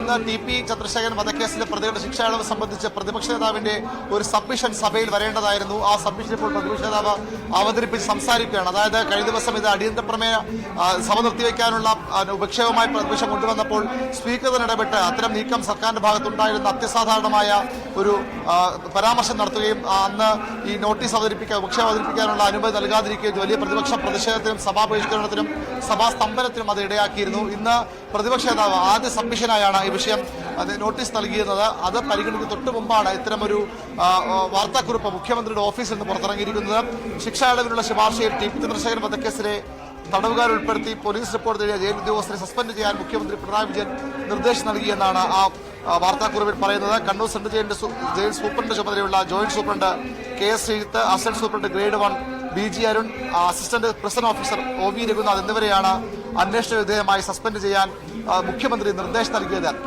ഇന്ന് TP ചന്ദ്രശേഖരൻ വധക്കേസിലെ പ്രതികളുടെ ശിക്ഷ ഇളവ് സംബന്ധിച്ച് പ്രതിപക്ഷ നേതാവിന്റെ ഒരു സബ്മിഷൻ സഭയിൽ വരേണ്ടതായിരുന്നു. ആ സബ്മിഷൻ ഇപ്പോൾ പ്രതിപക്ഷ നേതാവ് അവതരിപ്പിച്ച് സംസാരിക്കുകയാണ്. അതായത് കഴിഞ്ഞ ദിവസം ഇത് അടിയന്തര പ്രമേയ സഭ നിർത്തിവെക്കാനുള്ള ഉപക്ഷേപമായി പ്രതിപക്ഷം കൊണ്ടുവന്നപ്പോൾ സ്പീക്കർ തന്നെ ഇടപെട്ട് അത്തരം നീക്കം സർക്കാരിന്റെ ഭാഗത്തുണ്ടായിരുന്ന അത്യസാധാരണമായ ഒരു പരാമർശം നടത്തുകയും അന്ന് ഈ നോട്ടീസ് ഉപക്ഷേപം അവതരിപ്പിക്കാനുള്ള അനുമതി നൽകാതിരിക്കുകയും വലിയ പ്രതിപക്ഷ പ്രതിഷേധത്തിനും സഭാ ബഹിഷ്കരണത്തിനും സഭാ സ്തംഭനത്തിനും അത് ഇടയാക്കിയിരുന്നു. ഇന്ന് പ്രതിപക്ഷ നേതാവ് ആദ്യ സബ്മിഷനായാണ് ഈ വിഷയം നോട്ടീസ് നൽകിയിരുന്നത്. അത് പരിഗണിക്കുന്ന തൊട്ടു മുമ്പാണ് ഇത്തരമൊരു വാർത്താക്കുറിപ്പ് മുഖ്യമന്ത്രിയുടെ ഓഫീസിൽ നിന്ന് പുറത്തിറങ്ങിയിരിക്കുന്നത്. ശിക്ഷാ ഇളവിനുള്ള ശുപാർശയിൽ TP ചന്ദ്രശേഖരൻ വധക്കേസിലെ തടവുകാർ ഉൾപ്പെടുത്തി പോലീസ് റിപ്പോർട്ട് എഴുതിയ ജയിൽ ഉദ്യോഗസ്ഥരെ സസ്പെൻഡ് ചെയ്യാൻ മുഖ്യമന്ത്രി പിണറായി വിജയൻ നിർദ്ദേശം നൽകിയെന്നാണ് ആ വാർത്താക്കുറിപ്പിൽ പറയുന്നത്. കണ്ണൂർ സെൻട്രൽ ജയിൽ സൂപ്രണ്ട് ചുമതലയുള്ള joint superintendent KS Sreejith, assistant superintendent grade 1 BG Arun, assistant prison officer OV Raghunath എന്നിവരെയാണ് അന്വേഷണ വിധേയമായി സസ്പെൻഡ് ചെയ്യാൻ മുഖ്യമന്ത്രി നിർദ്ദേശം നൽകിയത്.